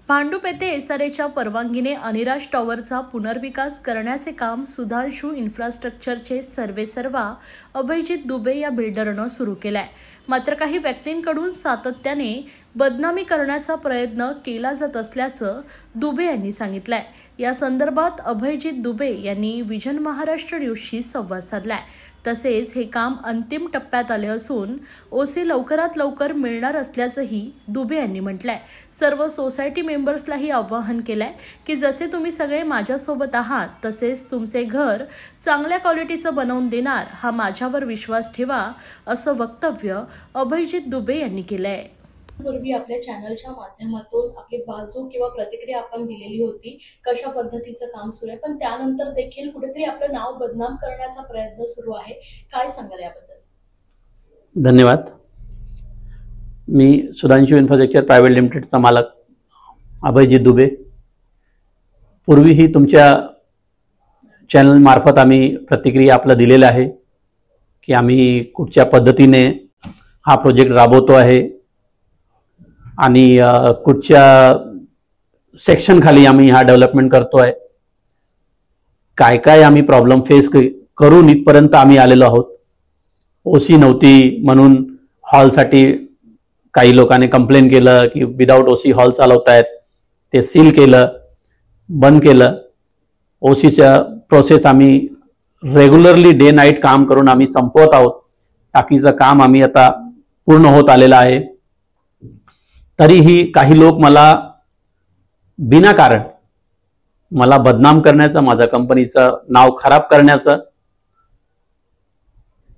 भांडूप येथे एसआरएच्या परवानगीने अनिराज टॉवरचा पुनर्विकास करण्याचे काम सुधांशू इन्फ्रास्ट्रक्चरचे सर्वेसर्वा अभयजित दुबे या बिल्डरनं सुरू केलाय। मात्र काही व्यक्तींकडून सातत्याने बदनामी करण्याचा प्रयत्न केला जात असल्याचं दुबे यांनी सांगितलंय। या संदर्भात अभयजित दुबे यांनी विजन महाराष्ट्र न्यूजशी संवाद साधलाय। तसेच हे काम अंतिम टप्प्यात आले असून ओसी लवकरात लवकर मिळणार असल्याचंही दुबे यांनी म्हटलंय। सर्व सोसायटी मेंबर्सलाही आवाहन केलंय की जसे तुम्ही सगळे माझ्यासोबत आहात तसेच तुमचे घर चांगल्या क्वालिटीचं बनवून देणार हा माझ्यावर विश्वास ठेवा, असं वक्तव्य अभयजित दुबे यांनी केलंय। पूर्वी आपल्या चॅनलच्या माध्यमातून आपली बाजू किंवा प्रतिक्रिया आपण दिलेली होती, कशा पद्धतीचं काम सुरू आहे, पण त्यानंतर देखील कुठेतरी आपलं नाव बदनाम करण्याचा प्रयत्न सुरू आहे। काय सांगाल याबद्दल? धन्यवाद। मी सुधांशू इन्फ्रास्ट्रक्चर प्रायव्हेट लिमिटेडचा मालक अभयजित दुबे। पूर्वीही तुमच्या चॅनल मार्फत आम्ही प्रतिक्रिया आपला दिलेला आहे की आम्ही कुठच्या पद्धतीने हा प्रोजेक्ट राबवतो आहे आणि कुठच्या सेक्शन खाली आम्ही हा डेव्हलपमेंट करतोय, काय काय आम्ही प्रॉब्लेम फेस करून इथपर्यंत आम्ही आलेलो आहोत। ओसी नव्हती म्हणून हॉलसाठी काही लोकांनी कंप्लेन केलं की विदाउट ओसी हॉल चालवतायत, ते सील केलं, बंद केलं। ओसीच्या प्रोसेस आम्ही रेग्युलरली डे नाईट काम करून आम्ही संपवत आहोत। बाकीचं काम आम्ही आता पूर्ण होत आलेलं आहे। तरीही काही लोक मला विनाकारण मला बदनाम करण्याचा, माझ्या कंपनीचं नाव खराब करण्याचा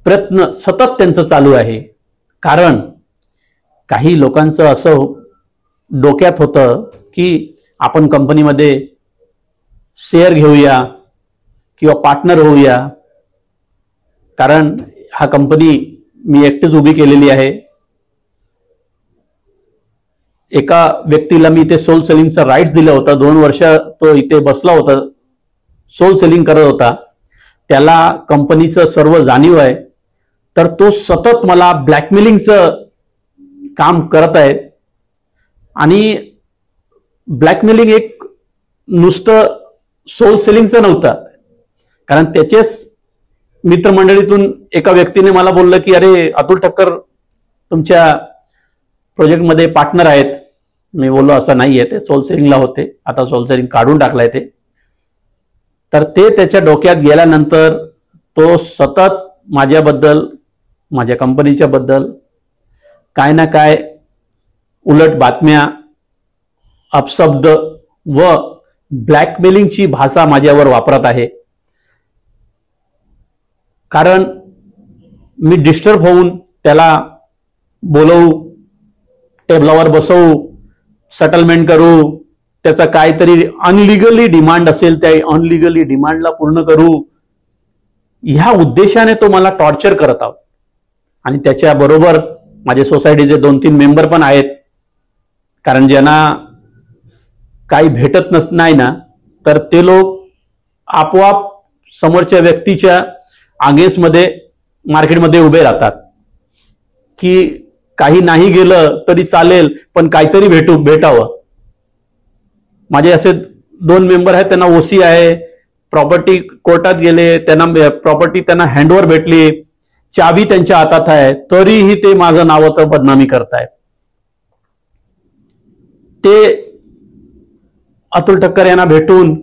प्रयत्न सतत त्यांचं चालू आहे। कारण काही लोकांचं असं डोक्यात होतं की आपण कंपनीमध्ये शेअर घेऊया किंवा पार्टनर होऊया, कारण हा कंपनी मी एकटेच उभी केलेली आहे। एका व्यक्तीला मी इथे सोल सेलिंगचा राईट्स दिला होता, 2 वर्ष तो इथे बसला होता, सोल सेलिंग करत होता, त्याला कंपनीचं सर्व जाणीव आहे, तर तो सतत मला ब्लॅकमेलिंगचं काम करत आहे। आणि ब्लॅकमेलिंग एक नुसतं सोल सेलिंगचं नव्हतं, कारण त्याचेच मित्रमंडळीतून एका व्यक्तीने मला बोललं की अरे अतुल ठक्कर तुमच्या प्रोजेक्टमध्ये पार्टनर आहेत। मी बोललो असं नाहीये, ते सोल सेलिंगला होते, आता सोल सेलिंग काढून टाकलाय ते। तर ते त्याच्या डोक्यात गेल्यानंतर तो सतत माझ्याबद्दल, माझ्या कंपनीच्या बद्दल काय ना काय उलट बातम्या, अपशब्द व ब्लॅकमेलिंगची भाषा माझ्यावर वापरत आहे। कारण मी डिस्टर्ब होऊन त्याला बोलवू, टेबलावर बसवू, सेटलमेंट करू, त्याचा काहीतरी अनलिगली डिमांड असेल त्या अनलिगली डिमांडला पूर्ण करू, ह्या उद्देशाने तो मला टॉर्चर करत आहोत। आणि त्याच्याबरोबर माझे सोसायटीचे 2-3 मेंबर पण आहेत, कारण ज्यांना काही भेटत नाही ना, तर ते लोक आपोआप समोरच्या व्यक्तीच्या अगेन्स्टमध्ये मार्केटमध्ये उभे राहतात की काही नाही गेलं तरी चालेल पण काहीतरी भेटावं। माझे असे 2 मेंबर आहेत, त्यांना ओसी आहे, प्रॉपर्टी कोर्टात गेले, त्यांना प्रॉपर्टी त्यांना हँडओव्हर भेटली, चावी त्यांच्या हातात आहे, तरीही ते माझं नावाचं बदनामी करतायत। ते अतुल ठक्कर यांना भेटून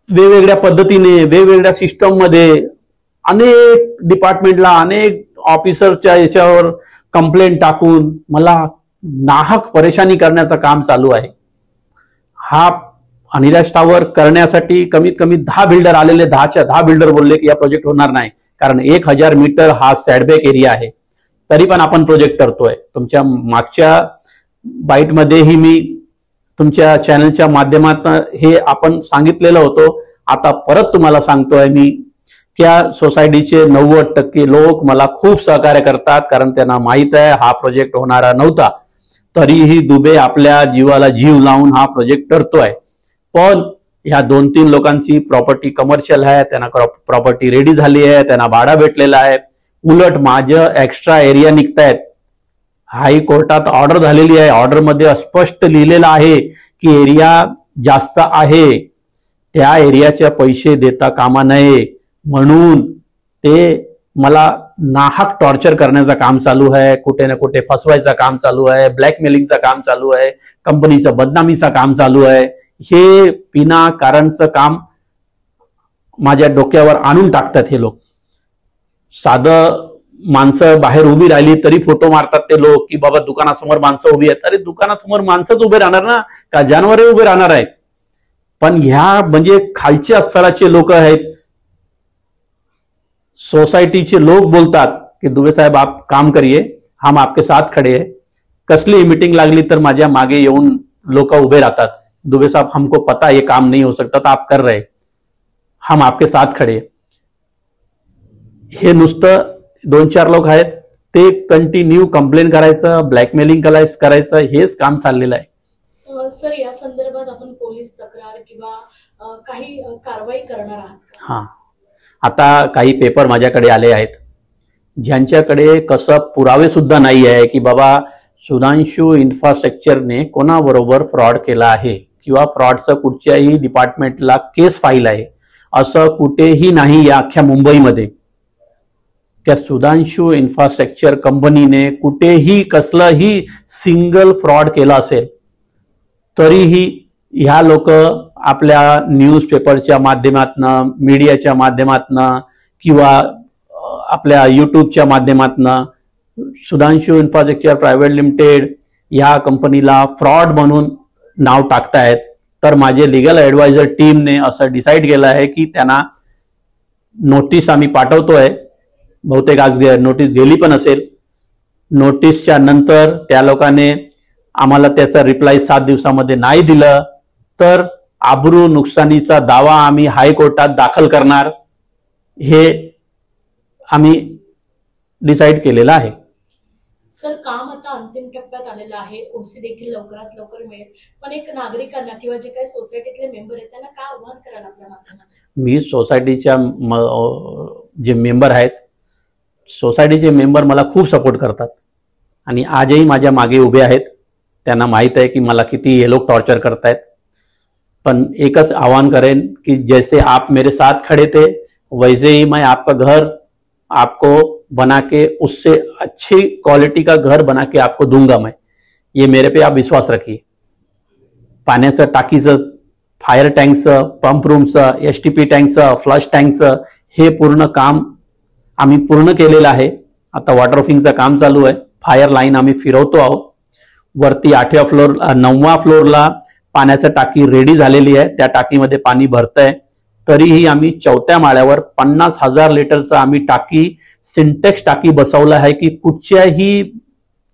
वेगवेगळ्या पद्धतीने, वेगवेगळ्या सिस्टम मध्ये अनेक डिपार्टमेंटला, अनेक ऑफिसरच्या याच्यावर कंप्लेंट टाकून मला नाहक परेशानी करण्याचं काम चालू आहे। हा अनिराज टॉवर करण्यासाठी कमीत कमी 10 बिल्डर आलेले, 10च्या 10 बिल्डर बोलले की या प्रोजेक्ट होणार नाही, कारण 1000 मीटर हा सेटबॅक एरिया आहे, तरी पण आपण प्रोजेक्ट करतोय। तुमच्या मागच्या बाईटमध्येही मी तुमच्या चॅनलच्या माध्यमातून हे आपण सांगितलेलं होतं, आता परत तुम्हाला सांगतोय मी, त्या सोसायटीचे 90% लोक मला खूप सहकार्य करतात, कारण त्यांना माहित आहे हा प्रोजेक्ट होणारा नव्हता, तरीही दुबे आपल्या जीवाला जीव लावून हा प्रोजेक्ट करतोय। पण ह्या 2-3 लोकांची प्रॉपर्टी कमर्शियल आहे, त्यांना प्रॉपर्टी रेडी झाली आहे, त्यांना भाडा भेटलेला आहे, उलट माझं एक्स्ट्रा एरिया निघतायत हायकोर्टात ऑर्डर झालेली आहे. ऑर्डरमध्ये स्पष्ट लिहिलेलं आहे की एरिया जास्त आहे, त्या एरियाचे पैसे देता कामा नये, म्हणून ते मला नाहक टॉर्चर करण्याचं काम चालू आहे, कुठे ना कुठे फसवायचं काम चालू आहे, ब्लॅकमेलिंगचं काम चालू आहे, कंपनीचं बदनामीचं काम चालू आहे. हे विनाकारणचं काम माझ्या डोक्यावर आणून टाकतात हे लोक. साधं माणसं बाहेर उभी राहिली तरी फोटो मारतात ते लोक की बाबा दुकानासमोर माणसं उभी आहेत. अरे दुकानासमोर माणसंच उभे राहणार ना, का जनावरे उभे राहणार आहे? पण ह्या म्हणजे खालच्या स्तराचे लोक आहेत, सोसायटीचे लोक बोलतात की दुबे साहेब आप काम करिए, हम आपके साथ खड़े हैं. कसली मीटिंग लागली तर माझ्या मागे येऊन लोक उभे राहतात. दुबे साहब हमको पता ये काम नहीं हो सकता था, आप कर रहे, हम आपके साथ खड़े. हे नुसतं 2-4 लोक आहेत, ते कंटिन्यू कंप्लेन करायचं, ब्लॅकमेलिंग करायचं, हेच काम चाललेलं आहे. सर, या संदर्भात आपण पोलीस तक्रार किंवा काही कारवाई करणार आहात का? हां, आता काही पेपर माझ्याकडे आले आहेत ज्यांच्याकडे कसं पुरावे सुद्धा नाही आहे की बाबा सुधांशू इन्फ्रास्ट्रक्चरने कोणाबरोबर फ्रॉड केला आहे किंवा फ्रॉडचं कुठच्याही डिपार्टमेंटला केस फाईल आहे, असं कुठेही नाही या अख्ख्या मुंबईमध्ये. त्या सुधांशू इन्फ्रास्ट्रक्चर कंपनीने कुठेही कसलंही सिंगल फ्रॉड केला असेल तरीही ह्या लोक आपल्या न्यूजपेपरच्या माध्यमातनं, मीडियाच्या माध्यमातनं किंवा आपल्या युट्यूबच्या माध्यमातनं सुधांशू इन्फ्रास्ट्रक्चर प्रायव्हेट लिमिटेड या कंपनीला फ्रॉड म्हणून नाव टाकतायत. तर माझे लिगल ॲडवायझर टीमने असं डिसाईड केलं आहे की त्यांना नोटीस आम्ही पाठवतोय. बहुतेक आज नोटीस गेली पण असेल. नोटीसच्या नंतर त्या लोकांनी आम्हाला त्याचा रिप्लाय 7 दिवसामध्ये नाही दिलं तर आबरू नुकसानीचा दावा आम्ही हायकोर्टात दाखल करणार, हे आम्ही डिसाईड केलेलं आहे. सर, काम आता अंतिम टप्प्यात आलेलं आहे, ओसी देखील लवकरात लवकर मिळेल, पण एक नागरिकांना किंवा जे काही सोसायटीतले मेंबर आहेत त्यांना काय आव्हान कराल आपल्या माध्यमातून? मी सोसायटीच्या जे मेंबर आहेत, सोसायटीचे मेंबर मला खूप सपोर्ट करतात आणि आजही माझ्या मागे उभे आहेत. त्यांना माहित आहे की मला किती हे लोक टॉर्चर करतायत. पण एकच आह्वान करेन कि जैसे आप मेरे साथ खड़े थे वैसे ही मैं आपका घर आपको बना के उससे अच्छी क्वालिटी का घर बना के आपको दूंगा मैं. ये मेरे पे आप विश्वास रखिए. पाण्याचं टाकीचं, फायर टँकचं, पंप रूमचं, STP टँकचं, फ्लश टँकचं हे पूर्ण काम आम्ही पूर्ण केलेलं आहे. आता वॉटरप्रूफिंगचं काम चालू आहे. फायर लाईन आम्ही फिरवतो आहोत. वरती 8व्या फ्लोर 9व्या फ्लोरला पाण्याची टाकी रेडी झालेली आहे. त्या टाकीमध्ये पाणी भरतंय. तरीही आम्ही 4थ्या माळ्यावर 50,000 लिटरचं आम्ही टाकी, सिंटेक्स टाकी बसवलं आहे की कुठच्याही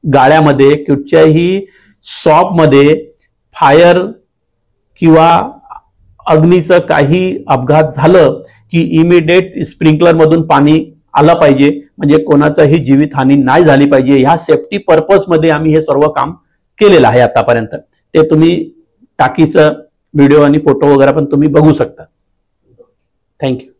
गाड्यामध्ये, कुठच्याही शॉपमध्ये फायर किंवा अग्नीचं काही अपघात झालं की इमिडिएट स्प्रिंकलर मधून पाणी आलं पाहिजे, म्हणजे कोणाचाही जीवितहानी नाही झाली पाहिजे. ह्या सेफ्टी पर्पज मध्ये आम्ही हे सर्व काम केलेलं आहे आतापर्यंत. ते तुम्ही टाकीचं व्हिडिओ आणि फोटो वगैरे पण तुम्ही बघू शकता. थँक्यू.